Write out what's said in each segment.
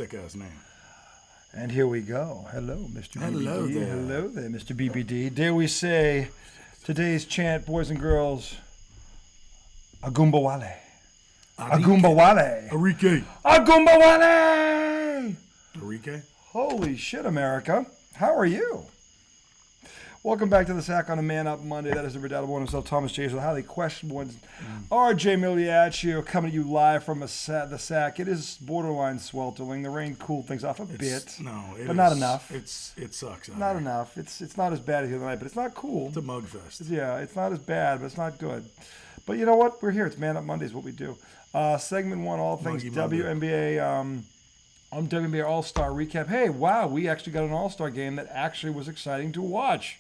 Sick ass name. And here we go. Hello, Mr. Hello BBD. there. Hello there, Mr. BBD. Dare we say today's chant, boys and girls, Ogunbowale. Ogunbowale. Arike. Ogunbowale! Arike? Holy shit, America. How are you? Welcome back to the Sack on a Man Up Monday. That is the redoubtable one himself, Thomas James, with a highly questionable ones. RJ Miliaccio coming to you live from the Sack. It is borderline sweltering. The rain cooled things off a bit. But not enough. It sucks out Not here. enough. It's not as bad as the other night, but it's not cool. It's a mug fest. Yeah, it's not as bad, but it's not good. But you know what? We're here. It's Man Up Monday is what we do. Segment one, all things Muggy Monday. WNBA. WNBA All-Star recap. Hey, wow, we actually got an All-Star game that actually was exciting to watch.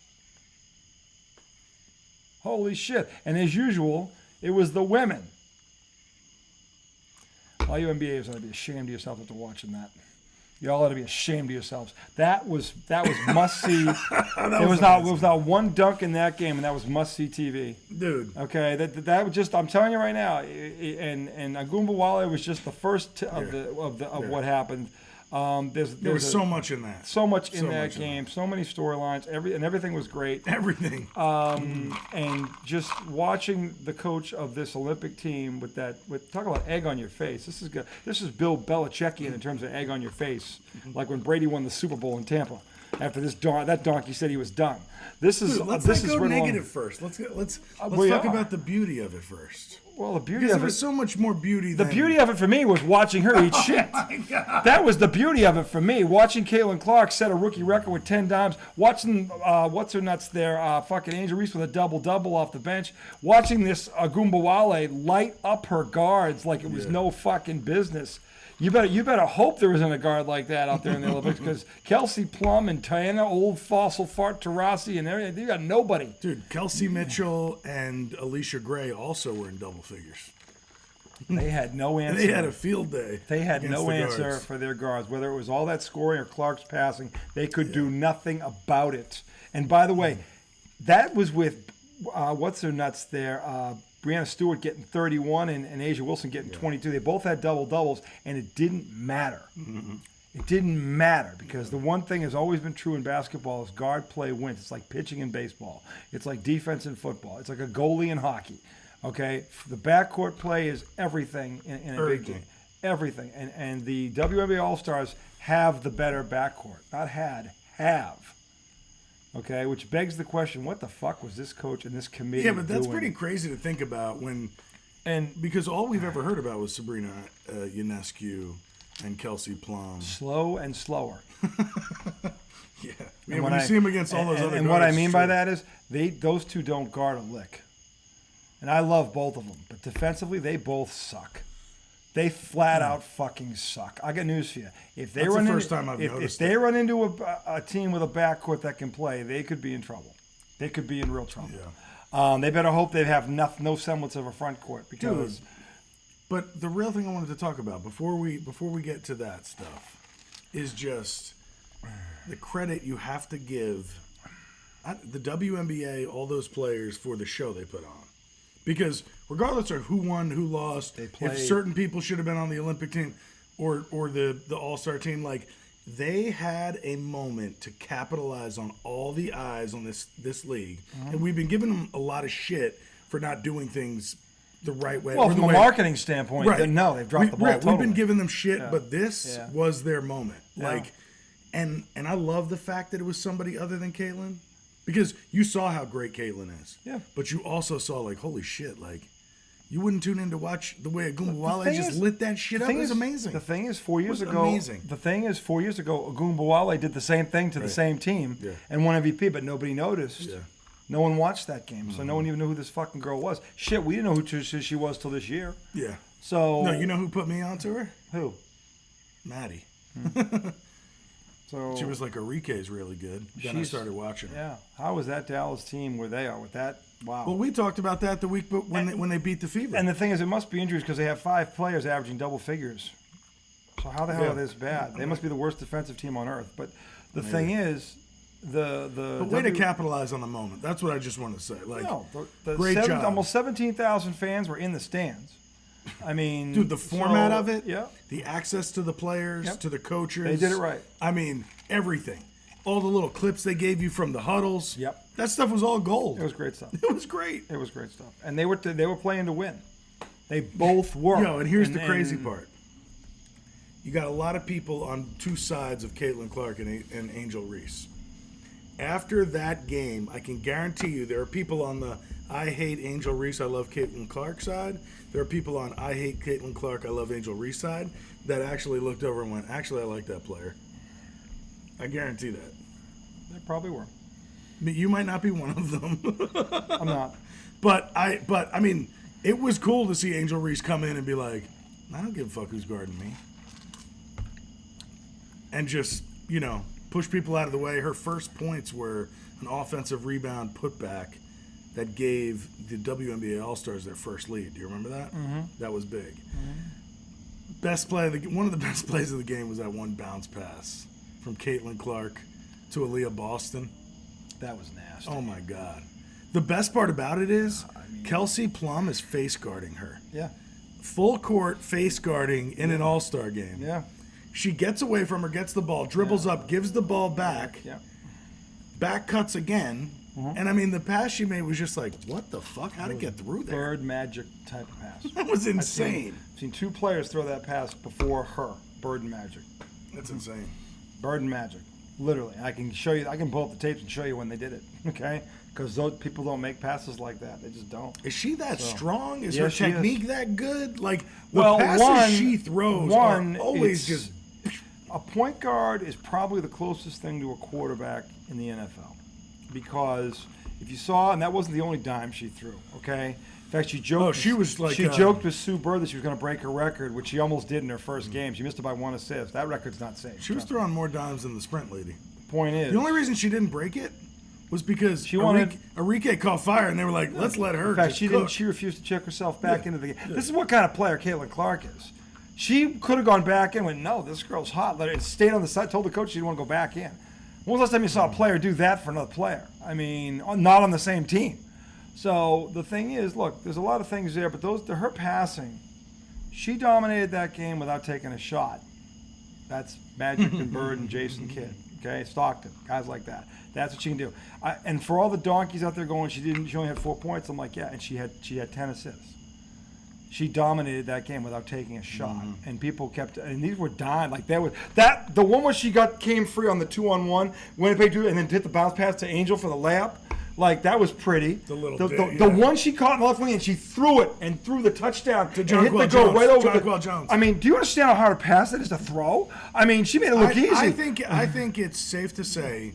Holy shit. And as usual, it was the women. All you NBAers ought to be ashamed of yourselves after watching that. You all ought to be ashamed of yourselves. That was must-see. There was not one dunk in that game, and that was must-see TV. Dude. Okay, that was just, I'm telling you right now, and Ogunbowale was just the first of what happened. There was so much in that. So much in that game. So many storylines. Everything was great. Everything. And just watching the coach of this Olympic team with talk about egg on your face. This is good. This is Bill Belichickian in terms of egg on your face, like when Brady won the Super Bowl in Tampa. After that donkey said he was done. This is Dude, let's this not is go right negative along. first. Let's talk about the beauty of it first. Well, the beauty Because of there was so much more beauty. The beauty of it for me was watching her eat shit. Oh my God. That was the beauty of it for me. Watching Caitlin Clark set a rookie record with 10 dimes. Watching what's her nuts there, fucking Angel Reese with a double off the bench. Watching this Ogunbowale light up her guards like it was no fucking business. You better hope there isn't a guard like that out there in the Olympics, because Kelsey Plum and Tiana, old fossil fart Taurasi, and everything, you got nobody. Dude, Kelsey Mitchell and Alicia Gray also were in double figures. They had no answer. They had a field day. They had against no the answer guards. for their guards. Whether it was all that scoring or Clark's passing, they could do nothing about it. And by the way, that was with, what's their nuts there, Brianna Stewart getting 31 and Asia Wilson getting 22. They both had double-doubles, and it didn't matter. Mm-hmm. It didn't matter, because the one thing has always been true in basketball is guard play wins. It's like pitching in baseball. It's like defense in football. It's like a goalie in hockey. Okay? The backcourt play is everything in a big game. Everything. And the WNBA All-Stars have the better backcourt. Not had, have. Okay, which begs the question: what the fuck was this coach and this committee doing? Yeah, but that's pretty crazy to think about because all we've ever heard about was Sabrina Ionescu and Kelsey Plum. Slow and slower. Yeah, when you see them against all those other guys. And what I mean by that is those two don't guard a lick. And I love both of them, but defensively they both suck. They flat out fucking suck. I got news for you. If they run into a team with a backcourt that can play, they could be in trouble. They could be in real trouble. Yeah. They better hope they have no semblance of a front court, because. Dude, but the real thing I wanted to talk about before we get to that stuff is just the credit you have to give the WNBA, all those players, for the show they put on. Because regardless of who won, who lost, if certain people should have been on the Olympic team or the All-Star team, like, they had a moment to capitalize on all the eyes on this league. Mm-hmm. And we've been giving them a lot of shit for not doing things the right way. Well, from a marketing standpoint, no, they've dropped the ball totally. We've been giving them shit, but this was their moment. Yeah. Like, and I love the fact that it was somebody other than Caitlin. Because you saw how great Caitlin is. Yeah. But you also saw, like, holy shit, like, you wouldn't tune in to watch the way Ogunbowale just lit that shit up. It was amazing. The thing is, 4 years ago, Ogunbowale did the same thing to the same team and won MVP, but nobody noticed. Yeah. No one watched that game, so no one even knew who this fucking girl was. Shit, we didn't know who she was till this year. Yeah. So. No, you know who put me onto her? Who? Maddie. So she was like, Arike's really good. Then I started watching her. Yeah. How was that Dallas team where they are with that? Wow. Well, we talked about that the week when they beat the Fever. And the thing is, it must be injuries, because they have 5 players averaging double figures. So how the hell are they this bad? They must be the worst defensive team on earth. But the thing is, the way to capitalize on the moment. That's what I just want to say. Like, no, great job. Almost 17,000 fans were in the stands. I mean, Dude, the format of it, yeah, the access to the players, to the coaches. they did it right. I mean, everything. All the little clips they gave you from the huddles. Yep. That stuff was all gold. It was great stuff. It was great. It was great stuff, and they were playing to win. They both were. Yo, and here's the crazy part. You got a lot of people on two sides of Caitlin Clark and Angel Reese. After that game, I can guarantee you there are people on the I hate Angel Reese, I love Caitlin Clark side. There are people on I hate Caitlin Clark, I love Angel Reese side that actually looked over and went, actually, I like that player. I guarantee that. They probably were. You might not be one of them. I'm not. But I mean, it was cool to see Angel Reese come in and be like, I don't give a fuck who's guarding me. And just, push people out of the way. Her first points were an offensive rebound putback that gave the WNBA All-Stars their first lead. Do you remember that? Mm-hmm. That was big. Mm-hmm. One of the best plays of the game was that one bounce pass from Caitlin Clark to Aaliyah Boston. That was nasty. Oh, my God. The best part about it is Kelsey Plum is face guarding her. Yeah. Full court face guarding in an All-Star game. Yeah. She gets away from her, gets the ball, dribbles up, gives the ball back, back cuts again. Mm-hmm. And, I mean, the pass she made was just like, what the fuck? How'd it get through there? Bird magic type of pass. That was insane. I've seen two players throw that pass before her. Bird and magic. That's insane. Bird and magic. Literally. I can show you. I can pull up the tapes and show you when they did it. Okay? Because those people don't make passes like that. They just don't. Is she that strong? Is her she technique is. that good? Like, the passes she throws are always just... A point guard is probably the closest thing to a quarterback in the NFL. Because if you saw, and that wasn't the only dime she threw, okay? In fact, she joked. Oh, she was like... She joked with Sue Bird that she was going to break her record, which she almost did in her first game. She missed it by 1 assist. That record's not safe. She was throwing more dimes than the sprint lady. Point is... The only reason she didn't break it was because she wanted Enrique caught fire, and they were like, let's let her. In fact, just cook. she refused to check herself back into the game. Yeah. This is what kind of player Caitlin Clark is. She could have gone back in and went, no, this girl's hot. Let her stayed on the side, told the coach she didn't want to go back in. When was the last time you saw a player do that for another player? I mean, not on the same team. So the thing is, look, there's a lot of things there, but her passing, she dominated that game without taking a shot. That's Magic and Bird and Jason Kidd, okay? Stockton, guys like that. That's what she can do. And for all the donkeys out there going, she only had 4 points. I'm like, yeah, and she had 10 assists. She dominated that game without taking a shot, and people kept. And these were dying like the one where she came free on the 2-on-1, Wnba and then hit the bounce pass to Angel for the layup. Like that was pretty. The one she caught in the left wing and she threw it and threw the touchdown to John hit the goal right over Jones. I mean, do you understand how hard a pass that is to throw? I mean, she made it look easy. I think it's safe to say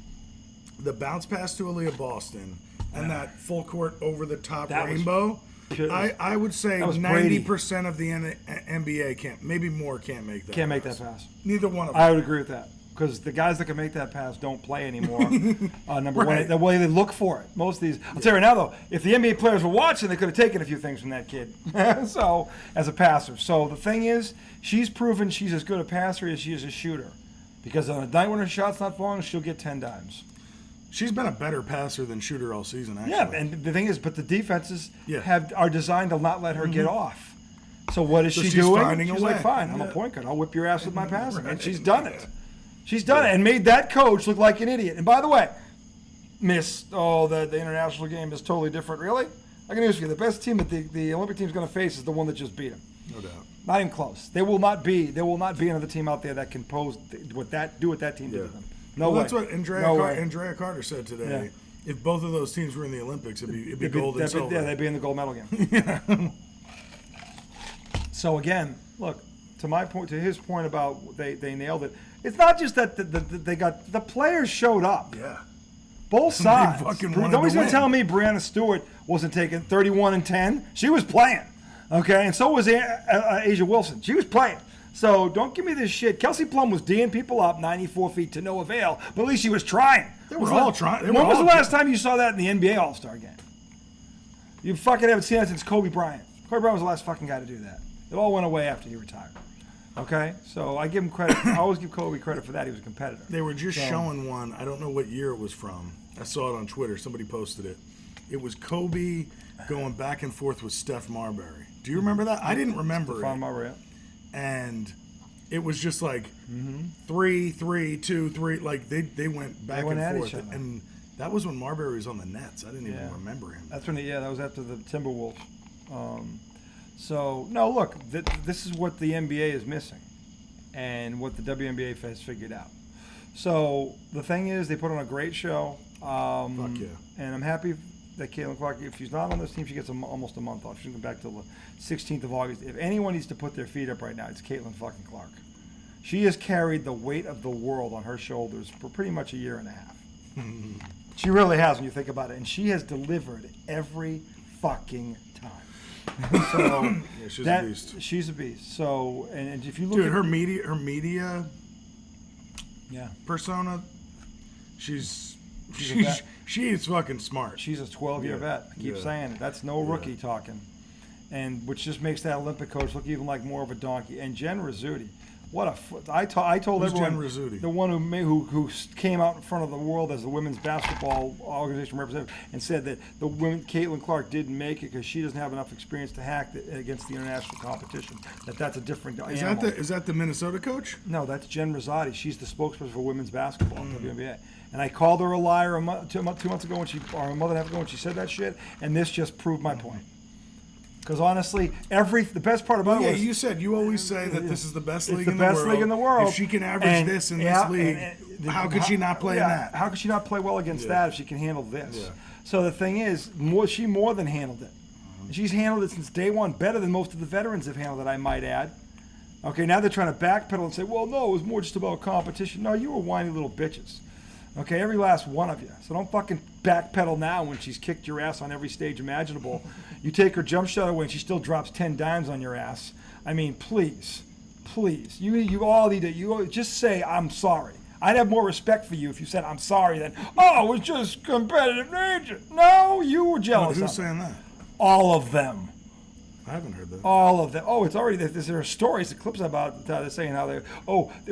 the bounce pass to Aaliyah Boston and that full court over the top rainbow. I would say 90% of the NBA can't make that. Can't make that pass. Neither one of them. I would agree with that because the guys that can make that pass don't play anymore. Number one, the way they look for it. Most of these. I'll tell you right now though, if the NBA players were watching, they could have taken a few things from that kid. So as a passer. So the thing is, she's proven she's as good a passer as she is a shooter. Because on a night when her shot's not falling, she'll get 10 dimes. She's been a better passer than shooter all season, actually. Yeah, and the thing is, but the defenses are designed to not let her get off. So what is she doing? She's like, fine, I'm a point guard. I'll whip your ass with my passing. And she's done it. She's done it and made that coach look like an idiot. And by the way, the international game is totally different. Really? I can news for you. The best team that the Olympic team's going to face is the one that just beat them. No doubt. Not even close. There will not be another team out there that can do what that team did to them. No way. That's what Andrea Carter said today. Yeah. If both of those teams were in the Olympics, it'd be gold and silver. Yeah, they'd be in the gold medal game. So again, look, to his point about they nailed it. It's not just that the players showed up. Yeah. Both sides. Nobody's going to tell me Brianna Stewart wasn't taking 31 and 10. She was playing. Okay, and so was Asia Wilson. She was playing. So don't give me this shit. Kelsey Plum was D'ing people up 94 feet to no avail, but at least she was trying. They were all trying. When was the last time you saw that in the NBA All-Star game? You fucking haven't seen that since Kobe Bryant. Kobe Bryant was the last fucking guy to do that. It all went away after he retired. Okay? So I give him credit. I always give Kobe credit for that. He was a competitor. They were just showing one. I don't know what year it was from. I saw it on Twitter. Somebody posted it. It was Kobe going back and forth with Steph Marbury. Do you remember that? I didn't remember Stephon it. Marbury. And it was just like 3, 3, 2, 3. Like they went back went and at forth. each other. And that was when Marbury was on the Nets. I didn't even remember him. That's when, that was after the Timberwolves. So, no, look, this is what the NBA is missing and what the WNBA has figured out. So, the thing is, they put on a great show. Fuck yeah. And I'm happy that Caitlin Clark, if she's not on this team, she gets almost a month off. She's going back till the 16th of August. If anyone needs to put their feet up right now, it's Caitlin fucking Clark. She has carried the weight of the world on her shoulders for pretty much a year and a half. She really has when you think about it. And she has delivered every fucking time. So Yeah, she's a beast. She's a beast. So, and if you look Dude, at her media yeah, persona, she vet. is fucking smart. she's a 12-year Yeah. vet. I keep Yeah. saying it. That's no Yeah. rookie talking. And which just makes that Olympic coach look even like more of a donkey. And Jen Rizzuti, what a I told Who's everyone Jen Rizzuti? the one who came out in front of the world as the women's basketball organization representative and said that the women Caitlin Clark didn't make it because she doesn't have enough experience to hack against the international competition. That's a different Is animal. that the Minnesota coach? No, that's Jen Rizzotti. She's the spokesperson for women's basketball in WNBA. And I called her a liar two months ago or a month and a half ago when she said that shit, and this just proved my point. Because honestly, the best part about it was you always say that this is the best league the in the world. best league in the world. If she can average this in this league, how could she not play in that? How could she not play well against that if she can handle this? Yeah. So the thing is, she more than handled it. She's handled it since day one, better than most of the veterans have handled it, I might add. Okay, now they're trying to backpedal and say, well, no, it was more just about competition. No, you were whiny little bitches. Okay, every last one of you. So don't fucking backpedal now when she's kicked your ass on every stage imaginable. You take her jump shot away and she still drops 10 dimes on your ass. I mean, please. You all need to just say, I'm sorry. I'd have more respect for you if you said, I'm sorry, than, oh, it's just competitive nature. No, you were jealous. Who's saying that? All of them. I haven't heard that. All of them. Oh, it's already there are stories, the clips about they're saying how it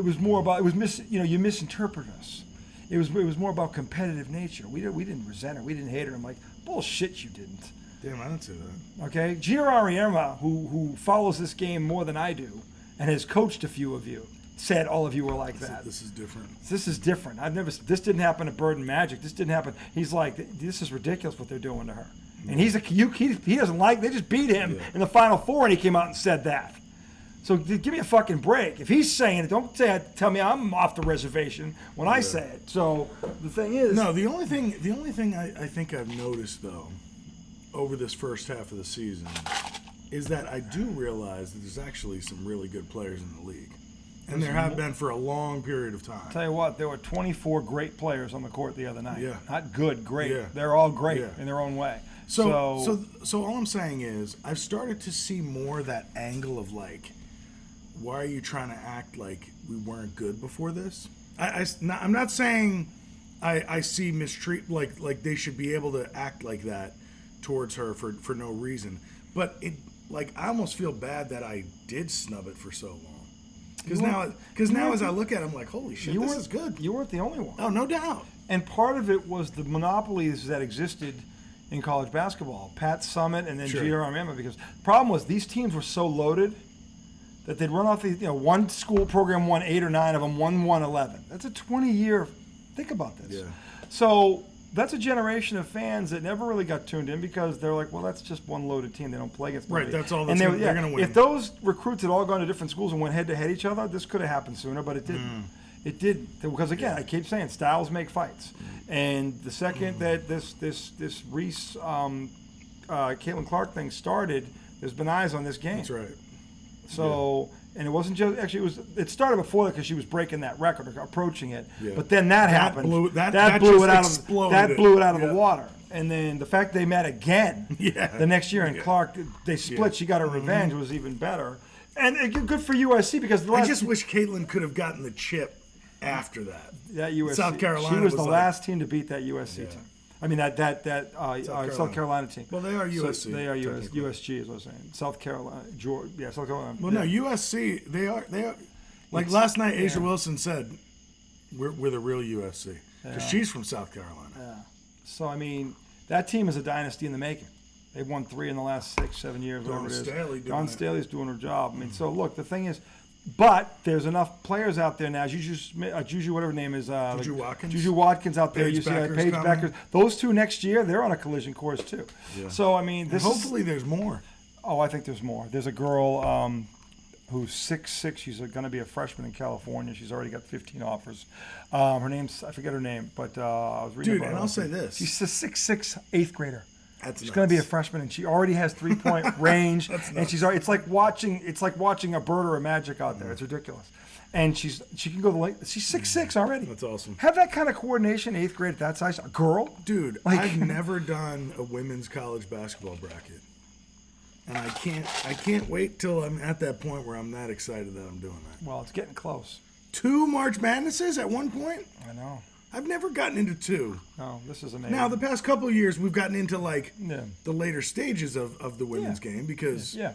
was more about you misinterpret us. It was more about competitive nature. We didn't resent her. We didn't hate her. I'm like, bullshit, you didn't. Damn, I didn't say that. Okay, Gina Ariema, who follows this game more than I do, and has coached a few of you, said all of you were like that. This is different. This is different. This didn't happen at Bird and Magic. This didn't happen. He's like, this is ridiculous what they're doing to her. And he doesn't like. They just beat him in the Final Four, and he came out and said that. So give me a fucking break. If he's saying it, don't tell me I'm off the reservation when I say it. So the thing is, no. The only thing I think I've noticed though, over this first half of the season, is that I do realize that there's actually some really good players in the league, and there have been for a long period of time. Tell you what, there were 24 great players on the court the other night. Yeah. Not good, great. Yeah. They're all great Yeah. in their own way. So all I'm saying is I've started to see more of that angle of like, why are you trying to act like we weren't good before this? I'm not saying I see mistreat like they should be able to act like that towards her for no reason. But I almost feel bad that I did snub it for so long. Because now as I look at it, I'm like, holy shit, this is good. You weren't the only one. Oh, no doubt. And part of it was the monopolies that existed in college basketball. Pat Summitt and then Sure. Gina Ariema. Because the problem was these teams were so loaded that they'd run off one school program won 8 or 9 of them, one won 11. That's a 20-year. Think about this. Yeah. So that's a generation of fans that never really got tuned in because they're like, well, that's just one loaded team. They don't play against nobody. Right, that's all And they're going to win. If those recruits had all gone to different schools and went head-to-head each other, this could have happened sooner, but it didn't. It didn't. Because, again, I keep saying styles make fights. And the second that this Reese, Caitlin Clark thing started, there's been eyes on this game. That's right. So, and it wasn't just, actually, it started before that because she was breaking that record, or approaching it. Yeah. But then that happened. blew it out of the water. And then the fact they met again the next year, and Clark, they split, she got her revenge, was even better. And good for USC because I just wish Caitlin could have gotten the chip after that. That USC, South Carolina she was the like, last team to beat that USC team. I mean that South Carolina team. Well, they are USC. So they are USG, is what I'm saying. South Carolina, South Carolina. Well, no, USC. They are. Like last night, Asia Wilson said, "We're the real USC," because she's from South Carolina. Yeah. So I mean, that team is a dynasty in the making. They've won 3 in the last 6, 7 years, whatever it is. Dawn Staley's doing her job. I mean, so look, the thing is, but there's enough players out there now. Juju, whatever her name is. Juju Watkins. Juju Watkins out there. Paige You see Becker's Paige coming. Beckers. Those two next year, they're on a collision course too. Yeah. So, I mean, this hopefully there's more. Oh, I think there's more. There's a girl who's 6'6". She's going to be a freshman in California. She's already got 15 offers. Her name's, I forget her name, but I was reading Dude, about and her. I'll say this. She's a 6'6" 8th grader. That's She's nuts. going to be a freshman, and she already has 3-point range. That's and nuts. she's already, it's like watching a bird or a magic out there. It's ridiculous. And she can go the late. She's 6'6" already. That's awesome. Have that kind of coordination, 8th grade at that size. A girl, Dude, Like- I've never done a women's college basketball bracket. And I can't wait till I'm at that point where I'm that excited that I'm doing that. Well, it's getting close. 2 March Madnesses at one point? I know. I've never gotten into 2. No, this is amazing. Now, the past couple of years, we've gotten into like Yeah. the later stages of the women's game because, Yeah.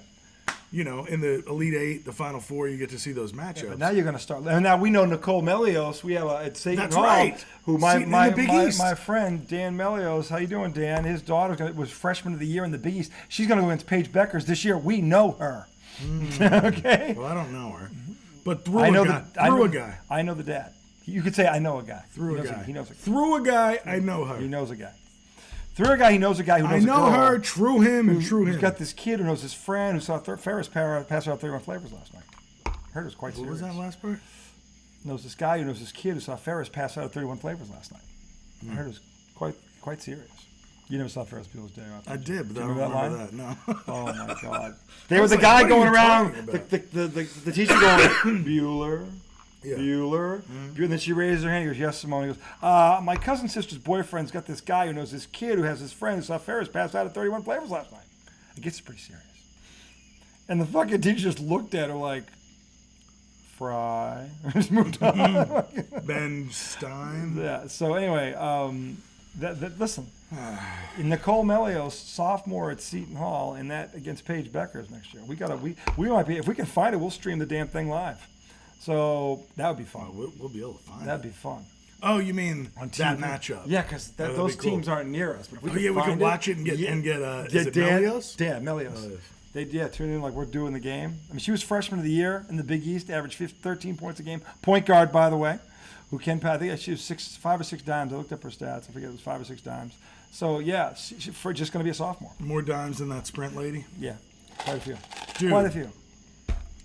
you know, in the Elite 8, the Final 4, you get to see those matchups. But now you're going to start. And now we know Nicole Melios. We have at Seton That's Hall, right. who Seton in the Big East. my friend Dan Melios. How you doing, Dan? His daughter was freshman of the year in the Big East. She's going to go against Paige Beckers this year. We know her. Okay. Well, I don't know her. But through I know a guy. I know the dad. You could say I know a guy. Through He a knows guy. He knows a guy. Through a guy, I know her. He knows a guy. Through a guy, he knows a guy who knows I know a girl. her, true him, and true Who's him. got this kid who knows his friend who saw Ferris pass out 31 flavors last night. I heard it was quite What serious. was that last part? Knows this guy who knows this kid who saw Ferris pass out 31 flavors last night. I heard it was quite serious. You never saw Ferris Bueller's Day Off. I did, but I Do you don't remember remember that. No. Oh my God! There was a like, guy what are going you around, talking about? the teacher going, Bueller, Yeah. Bueller. And then she raises her hand. He goes, yes, Simone. He goes, my cousin's sister's boyfriend's got this guy who knows this kid who has his friend who saw Ferris pass out at 31 flavors last night. It gets pretty serious. And the fucking teacher just looked at her like, Fry. Just moved on. Ben Stein. Yeah. So anyway, listen, Nicole Melios, sophomore at Seton Hall, and that against Paige Beckers next year. We might be, if we can find it, we'll stream the damn thing live. So that would be fun. Oh, we'll be able to find That'd it. be fun. Oh, you mean On that TV. matchup? Yeah, because that'd those be cool. teams aren't near us. But if we We find could watch it and get is it Dan, Melios? Yeah, Melios. Melios. They tune in like we're doing the game. I mean, she was freshman of the year in the Big East, averaged 13 points a game. Point guard, by the way, who can pass. I think she was 5 or 6 dimes. I looked up her stats. I forget it was 5 or 6 dimes. So yeah, she's just going to be a sophomore. More dimes than that sprint lady. Yeah, quite a few. Dude. Quite a few.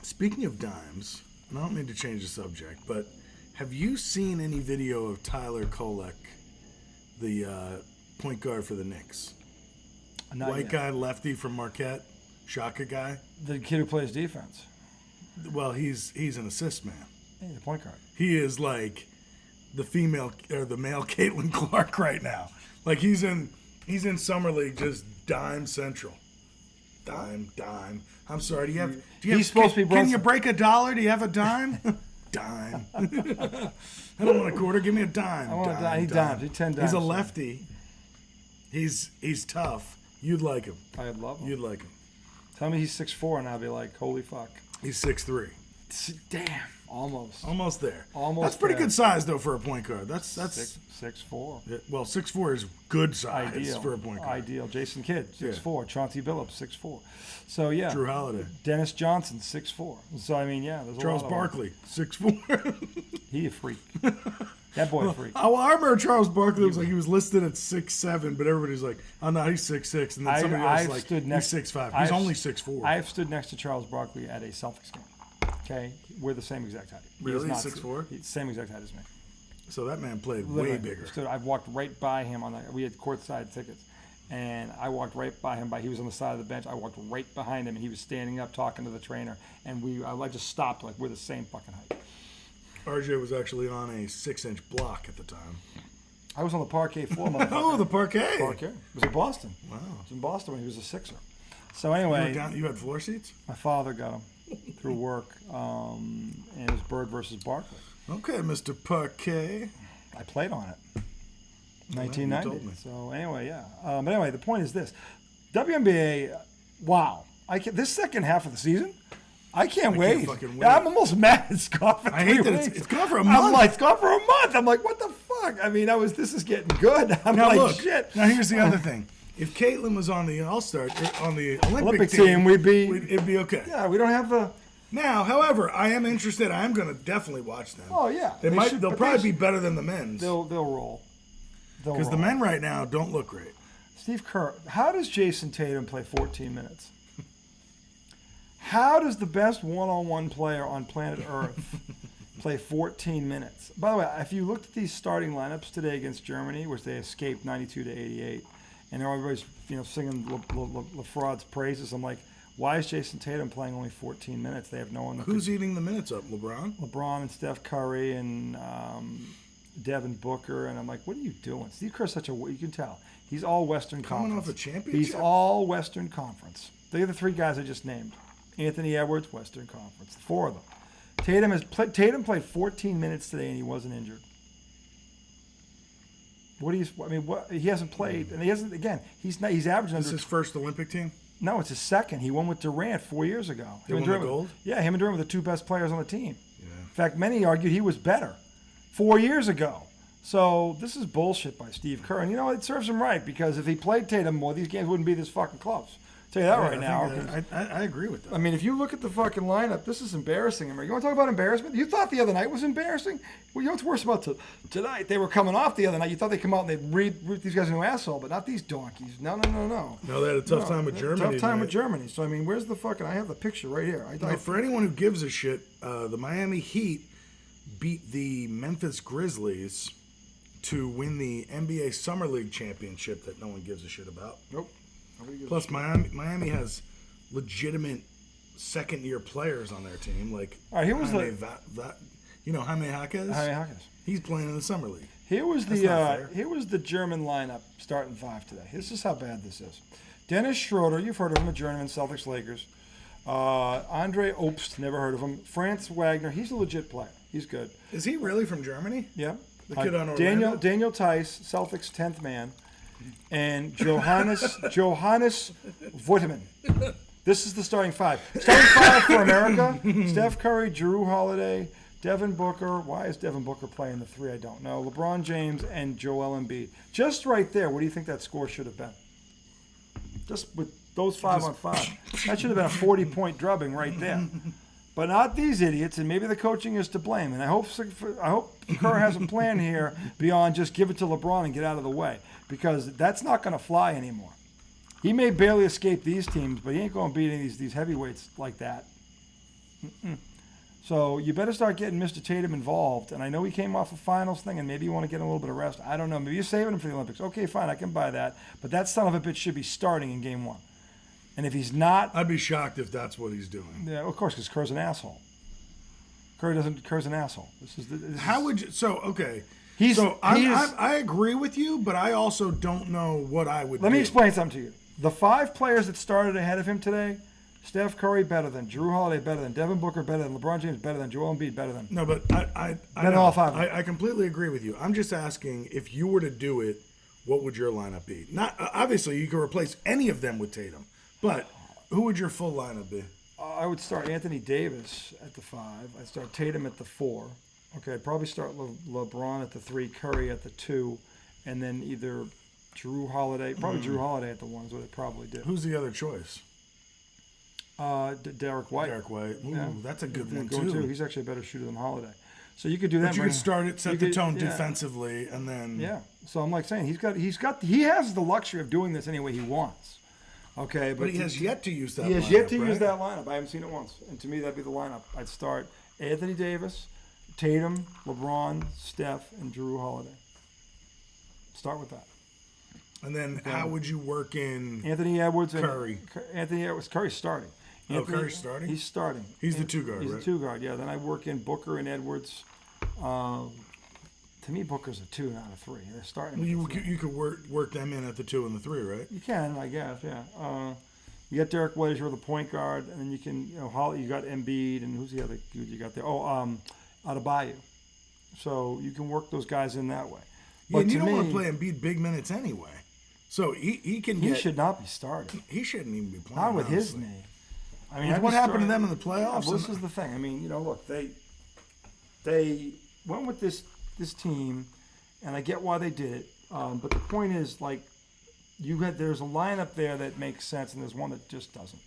Speaking of dimes, and I don't mean to change the subject, but have you seen any video of Tyler Kolek, the point guard for the Knicks? Not White yet. guy, lefty from Marquette, Shaka guy. The kid who plays defense. Well, he's an assist man. Hey, the point guard. He is like the female or the male Caitlin Clark right now. Like he's in summer league, just dime central. Dime. I'm sorry. Do you have? He's supposed to be Can Brunson. you break a dollar? Do you have a dime? Dime. I don't want a quarter. Give me a dime. I want a dime. He dimes. He 10 dimes. He's a lefty. He's tough. You'd like him. I'd love him. You'd like him. Tell me he's 6'4", and I'll be like, holy fuck. He's 6'3". Damn. Almost. Almost there. Almost That's pretty there. good size though for a point guard. That's 6'4". well, 6'4" is good size Ideal. for a point guard. Ideal. Jason Kidd, Yeah. 6'4". Chauncey Billups, 6'4". So, yeah. Drew Holiday. Dennis Johnson, 6'4". So, I mean, yeah. There's Charles a lot of Barkley, 6'4". He a freak. That boy a freak. Oh, I remember Charles Barkley was like he was listed at 6'7", but everybody's like, oh no, he's 6'6", and then somebody else I've is like stood next- he's 6'5". He's I've- only 6'4". I've stood next to Charles Barkley at a Celtics game. Okay? We're the same exact height. He is Really? not- 6'4"? He's same exact height as me. So that man played Literally. way bigger. I've walked right by him we had courtside tickets, and I walked right by him. He was on the side of the bench. I walked right behind him, and he was standing up talking to the trainer. And I just stopped like we're the same fucking height. RJ was actually on a 6-inch block at the time. I was on the parquet floor. Motherfucker. Oh, the parquet. Parquet. It was in Boston. Wow. It was in Boston when he was a Sixer. So anyway, You had floor seats? my father got him through work, and it was Bird versus Barkley. Okay, Mr. Parquet. I played on it. You 1990. told me. So anyway, yeah. But anyway, the point is this: WNBA. Wow, this second half of the season, I can't wait. fucking wait. Yeah, I'm almost mad it's gone for I 3 hate that weeks. it's gone for a I'm month. like, it's gone for a month. I'm like, what the fuck? I mean, this is getting good. I'm Now like, look. shit. Now here's the other thing. if Caitlin was on the All-Star, on the Olympic team, it'd be okay. Yeah, we don't have the. Now, however, I am interested. I am going to definitely watch them. Oh yeah, They'll probably be better than the men's. They'll roll. Because the men right now don't look great. Steve Kerr, how does Jason Tatum play 14 minutes? How does the best one-on-one player on planet Earth play 14 minutes? By the way, if you looked at these starting lineups today against Germany, which they escaped 92-88, and everybody's singing LaFraud's praises, I'm like, why is Jason Tatum playing only 14 minutes? They have no one. Who's eating the minutes up? LeBron? LeBron and Steph Curry and Devin Booker, and I'm like, what are you doing? Steve Kerr's you can tell. He's all Western Conference. Coming off a championship? He's all Western Conference. They're the three guys I just named. Anthony Edwards, Western Conference. The four of them. Tatum played 14 minutes today, and he wasn't injured. He hasn't played, and he hasn't. Again, he's averaging. This is his first Olympic team. No, it's his second. He won with Durant 4 years ago. He won the gold? Yeah, him and Durant were the two best players on the team. Yeah. In fact, many argued he was better 4 years ago. So this is bullshit by Steve Kerr. And it serves him right, because if he played Tatum more, these games wouldn't be this fucking close. I'll tell you that now. I agree with that. I mean, if you look at the fucking lineup, this is embarrassing. You want to talk about embarrassment? You thought the other night was embarrassing? Well, you know what's worse about tonight? They were coming off the other night. You thought they'd come out and they'd read these guys an asshole, but not these donkeys. No. No, they had a tough time with Germany. Tough time with Germany. So, where's the fucking... I have the picture right here. For anyone who gives a shit, the Miami Heat beat the Memphis Grizzlies to win the NBA Summer League championship that no one gives a shit about. Nope. Plus, Miami has legitimate second-year players on their team, like here was Jaime Jaquez. Jaime Jaquez. He's playing in the summer league. Here was the German lineup starting five today. This is how bad this is. Dennis Schroeder, you've heard of him, a journeyman, Celtics, Lakers. Andre Obst, never heard of him. Franz Wagner, he's a legit player. He's good. Is he really from Germany? Yeah. The kid on Orlando? Daniel Tice, Celtics 10th man. And Johannes Voigtman. This is the starting five. Starting five for America: Steph Curry, Jrue Holiday, Devin Booker. Why is Devin Booker playing the three? I don't know. LeBron James and Joel Embiid. Just right there, what do you think that score should have been? Just with those 5-on-5. That should have been a 40-point drubbing right there. But not these idiots, and maybe the coaching is to blame. And I hope Kerr has a plan here beyond just give it to LeBron and get out of the way, because that's not going to fly anymore. He may barely escape these teams, but he ain't going to beat any of these heavyweights like that. So you better start getting Mr. Tatum involved. And I know he came off a finals thing, and maybe you want to get a little bit of rest. I don't know. Maybe you're saving him for the Olympics. Okay, fine, I can buy that. But that son of a bitch should be starting in game one. And if he's not... I'd be shocked if that's what he's doing. Yeah, of course, because Kerr's an asshole. Kerr's an asshole. I agree with you, but I also don't know what I would do. Let me explain something to you. The five players that started ahead of him today, Steph Curry better than, Jrue Holiday better than, Devin Booker better than, LeBron James better than, Joel Embiid better than. No, but I all five. I completely agree with you. I'm just asking, if you were to do it, what would your lineup be? Not obviously, you could replace any of them with Tatum, but who would your full lineup be? I would start Anthony Davis at the 5. I'd start Tatum at the 4. Okay, I'd probably start LeBron at the 3, Curry at the 2, and then either Jrue Holiday, Jrue Holiday at the 1 is what I'd probably do. Who's the other choice? Derek White. Derek White. Ooh, yeah. That's a good one too. He's actually a better shooter than Holiday. So you could do that. But you could start it, set the tone defensively, and then... Yeah. So I'm like saying, he has the luxury of doing this any way he wants. Okay, but he has yet to use that lineup. He has yet to use that lineup. I haven't seen it once. And to me, that'd be the lineup. I'd start Anthony Davis, Tatum, LeBron, Steph, and Jrue Holiday. Start with that. And then how would you work in Anthony Edwards and Curry? Anthony Edwards. Curry's starting. Curry's starting? He's starting. He's the 2 guard, He's right? the 2 guard, yeah. Then I work in Booker and Edwards. To me, Booker's a 2, not a 3. They're starting. Well, you could work them in at the 2 and the 3, right? You can, I guess, yeah. You got Derek White as the point guard, and then you can, you got Embiid, and who's the other dude you got there? Adebayo. So you can work those guys in that way. But and you don't want to play Embiid big minutes anyway. So he should not be starting. He shouldn't even be playing. Not with his knee. I mean, what happened to them in the playoffs? Well, this is the thing. I mean, look, they went with this team, and I get why they did it. But the point is, like, there's a lineup there that makes sense, and there's one that just doesn't,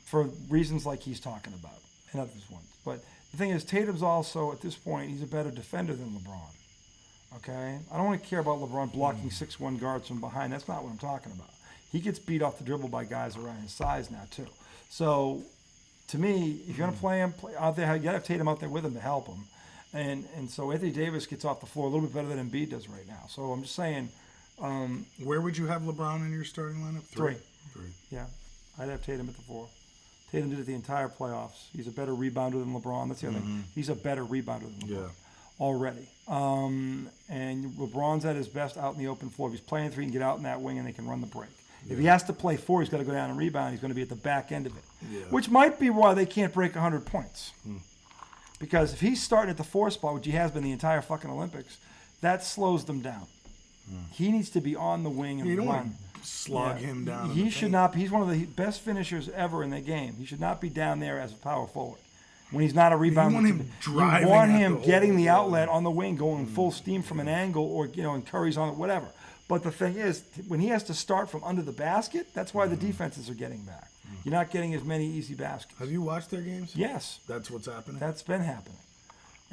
for reasons like he's talking about, and others ones. But the thing is, Tatum's also, at this point, he's a better defender than LeBron. Okay? I don't want to care about LeBron blocking 6'1" guards from behind. That's not what I'm talking about. He gets beat off the dribble by guys around his size now, too. So, to me, if you're going to play him out there, you got to have Tatum out there with him to help him. And so Anthony Davis gets off the floor a little bit better than Embiid does right now. So I'm just saying. Where would you have LeBron in your starting lineup? Three. Yeah. I'd have Tatum at the 4. Tatum did it the entire playoffs. He's a better rebounder than LeBron. That's the other thing. He's a better rebounder than LeBron already. And LeBron's at his best out in the open floor. If he's playing 3, he can get out in that wing and they can run the break. If he has to play 4, he's got to go down and rebound. He's going to be at the back end of it, which might be why they can't break 100 points. Because if he's starting at the 4 spot, which he has been the entire fucking Olympics, that slows them down. He needs to be on the wing and you don't run. want to slog him down. He should not. He's one of the best finishers ever in the game. He should not be down there as a power forward when he's not a rebounder. You want him driving. You want him getting the outlet on the wing, going full steam from an angle, or and Curry's on it, whatever. But the thing is, when he has to start from under the basket, that's why the defenses are getting back. You're not getting as many easy baskets. Have you watched their games? Yes. That's what's happening? That's been happening.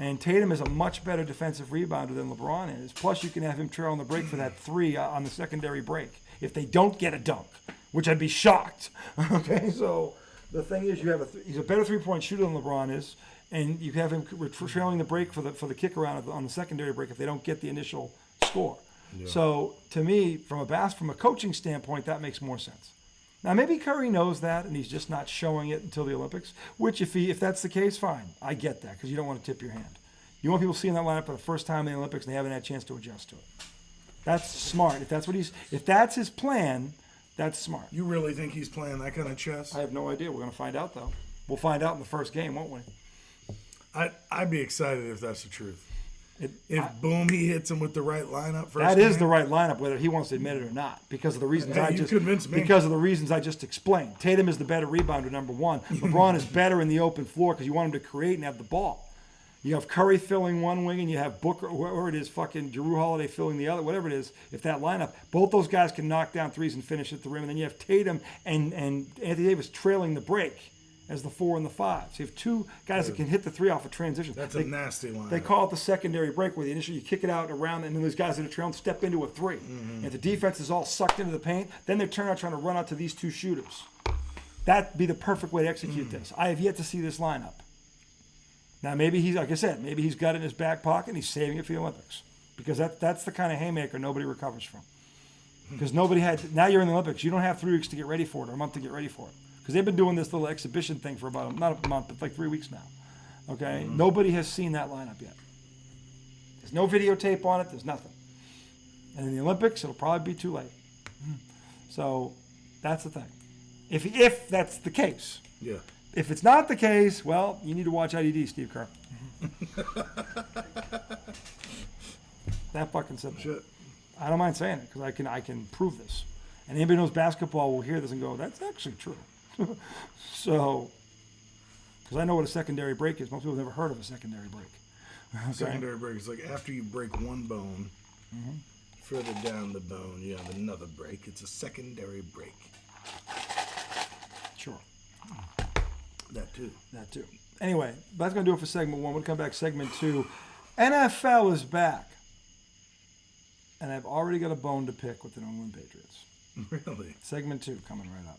And Tatum is a much better defensive rebounder than LeBron is. Plus, you can have him trail on the break for that 3 on the secondary break if they don't get a dunk, which I'd be shocked. Okay, so the thing is, you have he's a better 3-point shooter than LeBron is, and you have him trailing the break for the kick around on the secondary break if they don't get the initial score. Yeah. So to me, from a coaching standpoint, that makes more sense. Now maybe Curry knows that, and he's just not showing it until the Olympics. Which, if that's the case, fine. I get that because you don't want to tip your hand. You want people seeing that lineup for the first time in the Olympics, and they haven't had a chance to adjust to it. That's smart. If that's his plan, that's smart. You really think he's playing that kind of chess? I have no idea. We're going to find out though. We'll find out in the first game, won't we? I'd be excited if that's the truth. He hits him with the right lineup first. That is the right lineup, whether he wants to admit it or not, because of the reasons because of the reasons I just explained. Tatum is the better rebounder, number 1. LeBron is better in the open floor because you want him to create and have the ball. You have Curry filling one wing, and you have Booker, whoever it is, fucking Jrue Holiday filling the other, whatever it is. If that lineup, both those guys can knock down threes and finish at the rim, and then you have Tatum and Anthony Davis trailing the break as the 4 and the 5. So you have 2 guys that can hit the 3 off a transition. That's a nasty line. They call it the secondary break, where initially you kick it out around, and then those guys that are trailing step into a 3. And if the defense is all sucked into the paint, then they turn out trying to run out to these 2 shooters. That'd be the perfect way to execute this. I have yet to see this lineup. Now maybe he's, like I said, maybe he's got it in his back pocket and he's saving it for the Olympics, because that's the kind of haymaker nobody recovers from. Because now you're in the Olympics, you don't have 3 weeks to get ready for it or a month to get ready for it. Because they've been doing this little exhibition thing for about, not a month, but like 3 weeks now. Okay? Nobody has seen that lineup yet. There's no videotape on it. There's nothing. And in the Olympics, it'll probably be too late. So that's the thing. If that's the case. Yeah. If it's not the case, well, you need to watch IDD, Steve Kerr. That fucking simple. Shit. I don't mind saying it because I can prove this. And anybody who knows basketball will hear this and go, that's actually true. So, because I know what a secondary break is. Most people have never heard of a secondary break. Okay? Secondary break is like after you break one bone, further down the bone, you have another break. It's a secondary break. Sure. That too. Anyway, that's going to do it for segment 1. We'll come back segment 2. NFL is back. And I've already got a bone to pick with the New England Patriots. Really? Segment 2 coming right up.